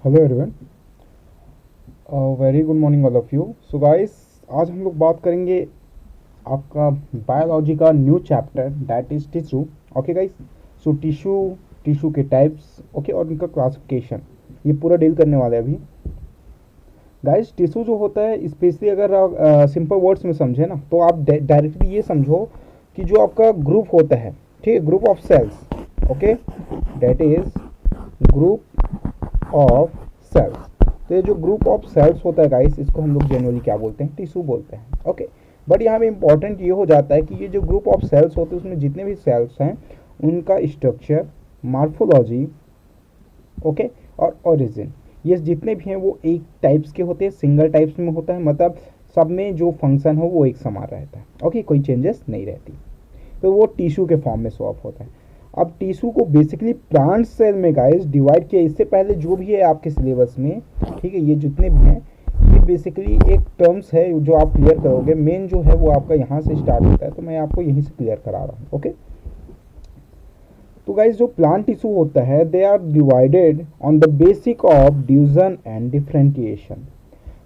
Hello everyone, very good morning all of you. So guys, आज हम लोग बात करेंगे आपका बायोलॉजी का new chapter that is tissue. Okay guys, so tissue tissue के टाइप्स, ओके, और उनका क्लासिफिकेशन ये पूरा डील करने वाले हैं अभी। गाइस, टिश्यू जो होता है, स्पेशली अगर आप सिंपल वर्ड्स में समझे ना, तो आप डायरेक्टली ये समझो कि जो आपका ग्रुप होता है, ठीक है, group of cells, okay, that is group of cells. तो ये जो ग्रुप ऑफ सेल्स होता है गाइस, इसको हम लोग जनरली क्या बोलते हैं, टिश्यू बोलते हैं। ओके, बट यहाँ पे इंपॉर्टेंट ये हो जाता है कि ये जो ग्रुप ऑफ सेल्स होते हैं उसमें जितने भी सेल्स हैं उनका स्ट्रक्चर, मार्फोलॉजी, ओके, और ओरिजिन, ये जितने भी हैं वो एक टाइप्स के होते हैं, सिंगल टाइप्स में होता है, मतलब सब में जो फंक्शन हो वो एक समान रहता है। ओके, कोई चेंजेस नहीं रहती, तो वो टिश्यू के फॉर्म में शो ऑफ होता है। अब टिश्यू को बेसिकली प्लांट सेल में गाइस डिवाइड किया। इससे पहले जो भी है आपके सिलेबस में, ठीक है, ये जितने भी हैं ये बेसिकली एक टर्म्स है जो आप क्लियर करोगे। मेन जो है वो आपका यहाँ से स्टार्ट होता है, तो मैं आपको यहीं से क्लियर करा रहा हूँ। ओके, तो गाइस जो प्लांट टिश्यू होता है, they are divided on the basic of division and differentiation.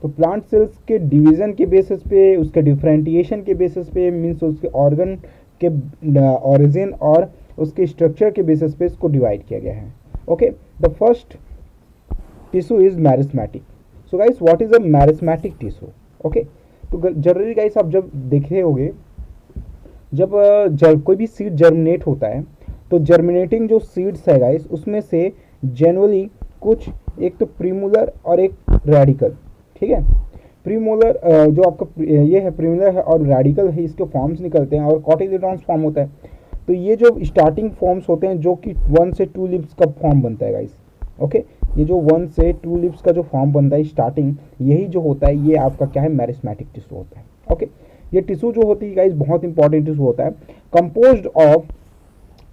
तो प्लांट सेल्स के डिवीजन के बेसिस पे, उसके डिफरेंटिएशन के बेसिस पे, मीन्स उसके ऑर्गन के ओरिजिन और उसके स्ट्रक्चर के बेसिस पे इसको डिवाइड किया गया है। Okay, the first tissue is meristematic. So guys, what is a meristematic tissue? Okay, तो जनरली गाइस आप जब देखे होगे, जब कोई भी सीड जर्मिनेट होता है, तो जर्मिनेटिंग जो सीड्स है गाइस, उसमें से जनरली कुछ, एक तो प्रीमोलर और एक रेडिकल, ठीक है। प्रीमोलर जो आपका ये है, प्रीमोलर है और रेडिकल है, इसके फॉर्म्स निकलते हैं और कॉटिलेडॉन्स फॉर्म होता है। तो ये जो स्टार्टिंग फॉर्म्स होते हैं, जो कि 1 से 2 लिप्स का फॉर्म बनता है गाइस। ओके, ये जो 1 से 2 लिप्स का जो फॉर्म बनता है स्टार्टिंग, यही जो होता है ये आपका क्या है, मैरिस्मेटिक टिश्यू होता है। ओके, ये टिश्यू जो होती है गाइस बहुत इंपॉर्टेंट टिश्यू होता है, composed of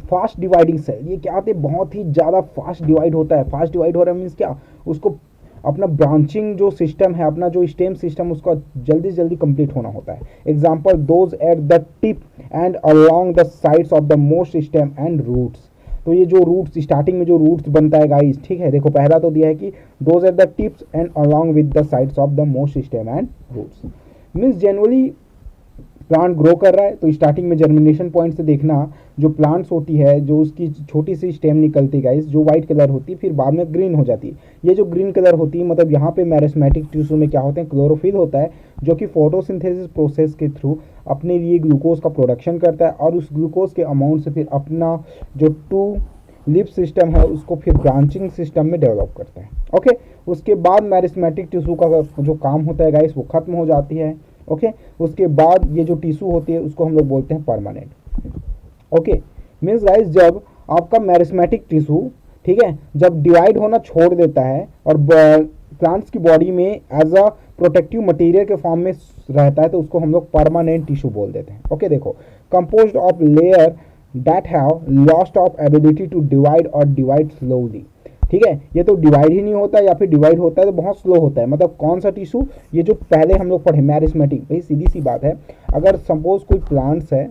fast dividing cell. ये क्या होते हैं, बहुत ही ज़्यादा फास्ट डिवाइड होता है। फास्ट डिवाइड हो रहा है मीन्स क्या, उसको अपना ब्रांचिंग जो सिस्टम है, अपना जो स्टेम सिस्टम, उसका जल्दी जल्दी कंप्लीट होना होता है। Example, those at the tip and along the sides of the most stem and roots. तो ये जो रूट्स, स्टार्टिंग में जो रूट्स बनता है गाइस, ठीक है, देखो पहला तो दिया है कि those at the tips and along with the sides of the most stem and roots. Means generally plant grow कर रहा है, तो स्टार्टिंग में जर्मिनेशन पॉइंट से देखना, जो प्लांट्स होती है, जो उसकी छोटी सी स्टेम निकलती है गाइस, जो व्हाइट कलर होती है, फिर बाद में ग्रीन हो जाती है। ये जो ग्रीन कलर होती है, मतलब यहाँ पे मैरिस्मेटिक टिश्यू में क्या होते हैं, क्लोरोफिल होता है, जो कि फोटोसिंथेसिस प्रोसेस के थ्रू अपने लिए ग्लूकोज का प्रोडक्शन करता है, और उस ग्लूकोज के अमाउंट से फिर अपना जो 2 लिप सिस्टम है उसको फिर ब्रांचिंग सिस्टम में डेवलप करता है। ओके, उसके बाद मैरिस्मेटिक टिश्यू का जो काम होता है गाइस वो खत्म हो जाती है। ओके, उसके बाद ये जो टिश्यू होती है उसको हम लोग बोलते हैं परमानेंट। ओके, मीन्स गाइस जब आपका मैरिस्मेटिक टिश्यू, ठीक है, जब डिवाइड होना छोड़ देता है और प्लांट्स की बॉडी में एज अ प्रोटेक्टिव मटेरियल के फॉर्म में रहता है, तो उसको हम लोग परमानेंट टिश्यू बोल देते हैं। ओके, देखो, composed of layer that have lost of ability to divide और डिवाइड स्लोली। ठीक है, ये तो डिवाइड ही नहीं होता, या फिर डिवाइड होता है तो बहुत स्लो होता है। मतलब कौन सा टिश्यू, ये जो पहले हम लोग पढ़े मैरिस्मेटिक, भाई सीधी सी बात है, अगर सपोज कोई प्लांट्स है,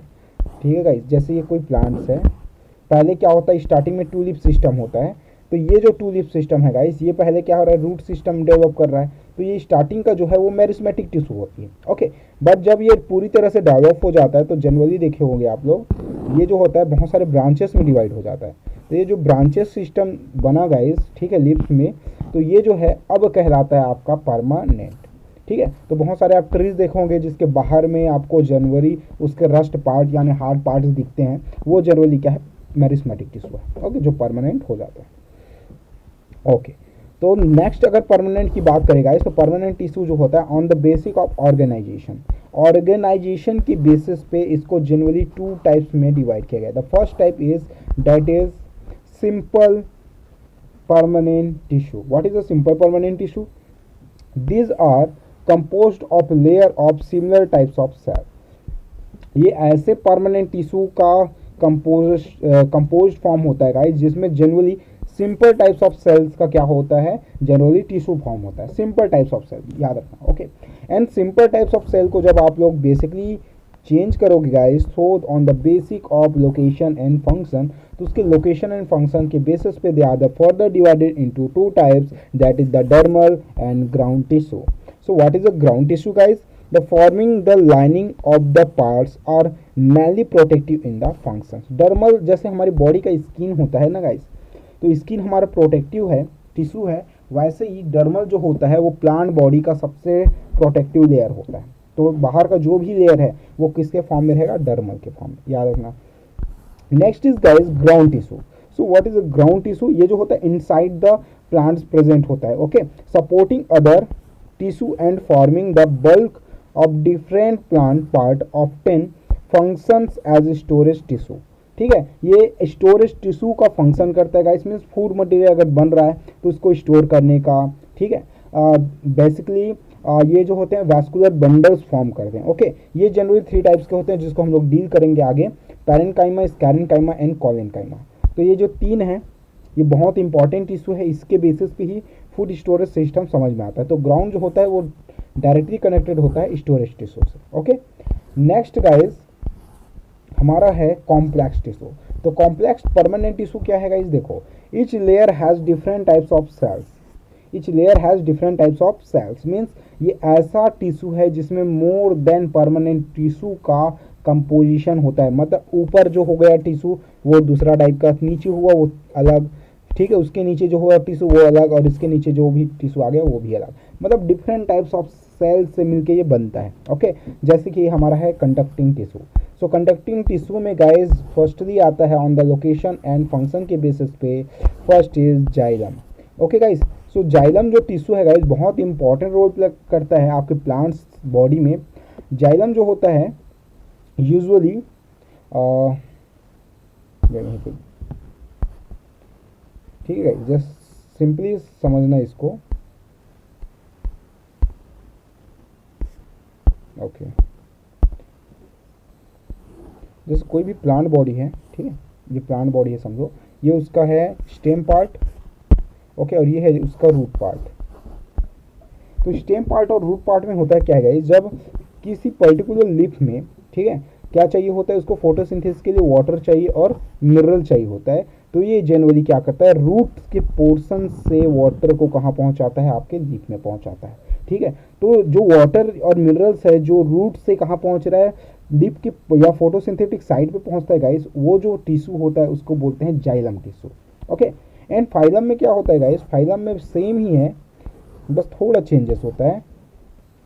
ठीक है गाइस, जैसे ये कोई प्लांट्स है, पहले क्या होता है, स्टार्टिंग में 2 लिप सिस्टम होता है। तो ये जो 2 लिप सिस्टम है गाइस, ये पहले क्या हो रहा है, रूट सिस्टम डेवलप कर रहा है। तो ये स्टार्टिंग का जो है वो मैरिस्मेटिक टिश्यू होती है। ओके, बट जब ये पूरी तरह से डेवलप हो जाता है, तो जनरली देखे होंगे आप लोग, ये जो होता है बहुत सारे ब्रांचेस में डिवाइड हो जाता है। तो ये जो ब्रांचेस सिस्टम बना गाइस, ठीक है, लिप्स में, तो ये जो है अब कहलाता है आपका परमानेंट। ठीक है, तो बहुत सारे आप ट्रीज देखोगे जिसके बाहर में आपको जनवरी उसके रस्ट पार्ट यानी हार्ड पार्ट्स दिखते हैं, वो जनरली क्या है, मैरिस्मेटिक टिश्यू है। ओके, जो परमानेंट हो जाता है। ओके, तो नेक्स्ट अगर परमानेंट की बात करेगा इस, तो परमानेंट टिश्यू जो होता है on the basic of organization, organization की बेसिस पे इसको जनरली 2 टाइप्स में डिवाइड किया गया। The first type is that is simple permanent tissue. What is a simple permanent tissue? These are composed of layer of similar types of cell. ये ऐसे permanent tissue का compose form होता है guys, जिसमें generally simple types of cells का क्या होता है, जनरली टिश्यू फॉर्म होता है। सिंपल टाइप्स ऑफ सेल याद रखना। Okay, and simple types of cell को जब आप लोग बेसिकली चेंज करोगे guys so on the basic of location and function, तो उसके लोकेशन एंड फंक्शन के बेसिस पे they are the further divided into two types, that is the dermal and ground tissue. So what is a ground tissue guys? The forming the lining of the parts are mainly protective in the function. Dermal जैसे हमारी body का skin होता है ना guys, तो skin हमारा protective है, tissue है, वैसे ही डर्मल जो होता है वो प्लांट बॉडी का सबसे प्रोटेक्टिव लेयर होता है. तो बाहर का जो भी लेयर है वो किसके फॉर्म में रहेगा? डर्मल के फॉर्म में, याद रखना. Next is guys ground tissue. So what is a ground tissue? ये जो होता है इनसाइड द प्लांट्स प्रेजेंट होता है, okay, supporting other tissue and forming the bulk of different plant part often functions as storage tissue. ठीक है, ये storage tissue का फंक्शन करता है गाइस. मीन्स फूड मटेरियल अगर बन रहा है तो उसको स्टोर करने का. ठीक है, बेसिकली ये जो होते हैं वैस्कुलर बंडल्स फॉर्म करते हैं. ओके, ये जनरली 3 टाइप्स के होते हैं जिसको हम लोग डील करेंगे आगे, पैरेन्काइमा, स्कैरेन्काइमा एंड कोलेन्काइमा. तो ये जो 3 है ये बहुत इंपॉर्टेंट इशू है, इसके बेसिस पे ही फूड स्टोरेज सिस्टम समझ में आता है. तो ग्राउंड जो होता है वो डायरेक्टली कनेक्टेड होता है स्टोरेज टिश्यू से. ओके, नेक्स्ट गाइस हमारा है कॉम्प्लेक्स टिश्यू. तो कॉम्प्लेक्स परमानेंट टिश्यू क्या है गाइस? देखो, each layer has different types of cells. Each layer has different types of cells means ये ऐसा टिश्यू है जिसमें मोर देन परमानेंट टिश्यू का कंपोजिशन होता है. मतलब ऊपर जो हो गया टिश्यू वो दूसरा टाइप का, नीचे हुआ वो अलग, ठीक है, उसके नीचे जो हुआ टिश्यू वो अलग, और इसके नीचे जो भी टिश्यू आ गया वो भी अलग. मतलब डिफरेंट टाइप्स ऑफ सेल्स से मिलके ये बनता है. ओके, जैसे कि हमारा है कंडक्टिंग टिश्यू. सो कंडक्टिंग टिश्यू में गाइस फर्स्टली आता है on the location and function के बेसिस पे, first is xylem. Okay guys, so xylem जो टिश्यू है गाइस बहुत इंपॉर्टेंट रोल प्ले करता है आपके प्लांट्स बॉडी में. जाइलम जो होता है यूजुअली ठीक है, जस्ट सिंपली समझना इसको. ओके, जैसे कोई भी प्लांट बॉडी है, ठीक है, ये प्लांट बॉडी है समझो, ये उसका है स्टेम पार्ट, ओके, और ये है उसका रूट पार्ट. तो स्टेम पार्ट और रूट पार्ट में होता है क्या है, जब किसी पर्टिकुलर लीफ में, ठीक है, क्या चाहिए होता है उसको फोटोसिंथेसिस के लिए वाटर चाहिए और मिनरल चाहिए होता है. तो ये जनरली क्या करता है, रूट के पोर्शन से वाटर को कहाँ पहुँचाता है, आपके लीफ में पहुँचाता है. ठीक है, तो जो वाटर और मिनरल्स है जो रूट से कहाँ पहुँच रहा है, लीफ के या फोटोसिंथेटिक साइड पे पहुँचता है गाइस, वो जो टिश्यू होता है उसको बोलते हैं xylem tissue. Okay, and phylum में क्या होता है गाइस, फाइलम में सेम ही है, बस थोड़ा चेंजेस होता है.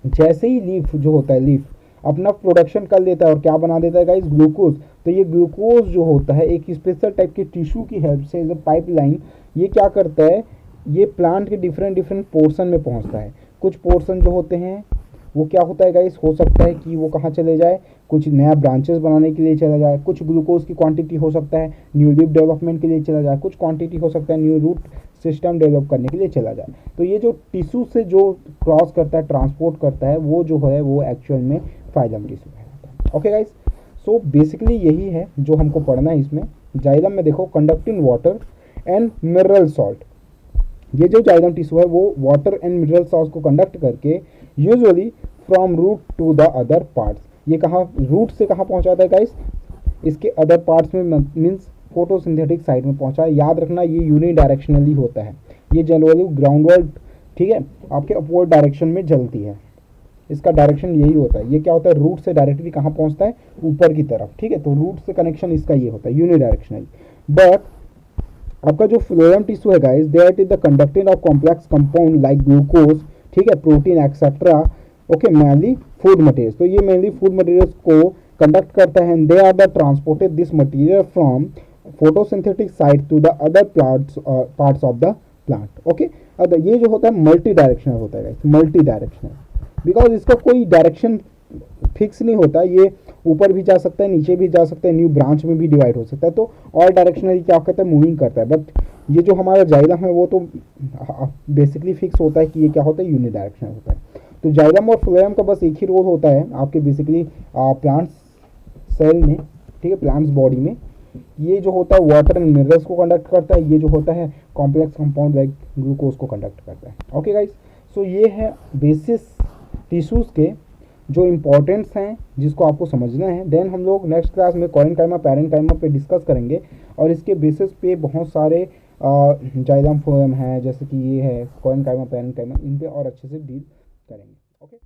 जैसे ही लीफ जो होता है, लीफ अपना प्रोडक्शन कर लेता है और क्या बना देता है गाइस, ग्लूकोज. तो ये ग्लूकोज जो होता है एक स्पेशल टाइप के टिश्यू की हेल्प से, जो पाइपलाइन, ये क्या करता है, ये प्लांट के डिफरेंट डिफरेंट पोर्शन में पहुंचता है. कुछ पोर्शन जो होते हैं वो क्या होता है गाइस, हो सकता है कि वो कहाँ चले जाए, कुछ नया ब्रांचेस बनाने के लिए चला जाए, कुछ ग्लूकोज की क्वांटिटी हो सकता है न्यू लीफ डेवलपमेंट के लिए चला जाए, कुछ क्वांटिटी हो सकता है न्यू रूट सिस्टम डेवलप करने के लिए चला जाए. तो ये जो टिश्यू से जो क्रॉस करता है, ट्रांसपोर्ट करता है, वो जो है वो एक्चुअल में फाइलम टिश्यू है. ओके गाइस, सो बेसिकली यही है जो हमको पढ़ना है इसमें. जाइलम में देखो conducting water and mineral salt. ये जो जाइलम टिश्यू है वो वाटर एंड मिनरल सॉल्ट को कंडक्ट करके usually from root to the other parts, ये कहाँ रूट से कहाँ पहुँचाता है गाइस, इसके अदर पार्ट्स में, मीन्स फोटोसिंथेटिक साइड में पहुँचा है. याद रखना ये यूनिडायरेक्शनली होता है, ये जनरली ग्राउंडवर्ड, ठीक है, आपके अपवर्ड डायरेक्शन में जलती है, इसका डायरेक्शन यही होता है. ये क्या होता है, रूट से डायरेक्टली कहाँ पहुँचता है, ऊपर की तरफ. ठीक है, तो रूट से कनेक्शन इसका ये होता है यूनिडायरेक्शनली. बट आपका जो फ्लोएम टिश्यू है guys, that is the conducting of complex compound like glucose, ठीक है, protein etcetera. Okay, mainly food materials. तो ये मेनली फूड मटेरियल्स को कंडक्ट करता है. They are the transported this material from photosynthetic side to the other parts of the plant. Okay, अब ये जो होता है मल्टी डायरेक्शनल होता है गाइस, मल्टी डायरेक्शनल, बिकॉज इसका कोई डायरेक्शन फिक्स नहीं होता, ये ऊपर भी जा सकता है, नीचे भी जा सकता है, न्यू ब्रांच में भी डिवाइड हो सकता है. तो ऑल डायरेक्शनली क्या कहता है, मूविंग करता है. बट ये जो हमारा जाइलम है वो तो बेसिकली फिक्स होता है कि ये क्या होता है, यूनिडायरेक्शनल होता है. तो जाइलम और फ्लोएम का बस एक ही रोल होता है आपके बेसिकली प्लांट्स सेल में, ठीक है, प्लांट्स बॉडी में. ये जो होता है वाटर एंड मिनरल्स को कंडक्ट करता है, ये जो होता है कॉम्प्लेक्स कंपाउंड लाइक ग्लूकोज को कंडक्ट करता है. ओके गाइस, सो ये है बेसिस टिश्यूज़ के. जो इम्पोर्टेंट्स हैं जिसको आपको समझना है। देन हम लोग नेक्स्ट क्लास में कॉइनकाइमा पैरेन्काइमा पे डिस्कस करेंगे और इसके बेसिस पे बहुत सारे जाइलम फोएम है, जैसे कि ये है कॉइनकाइमा पैरेन्काइमा, इन पे और अच्छे से डील करेंगे। ओके।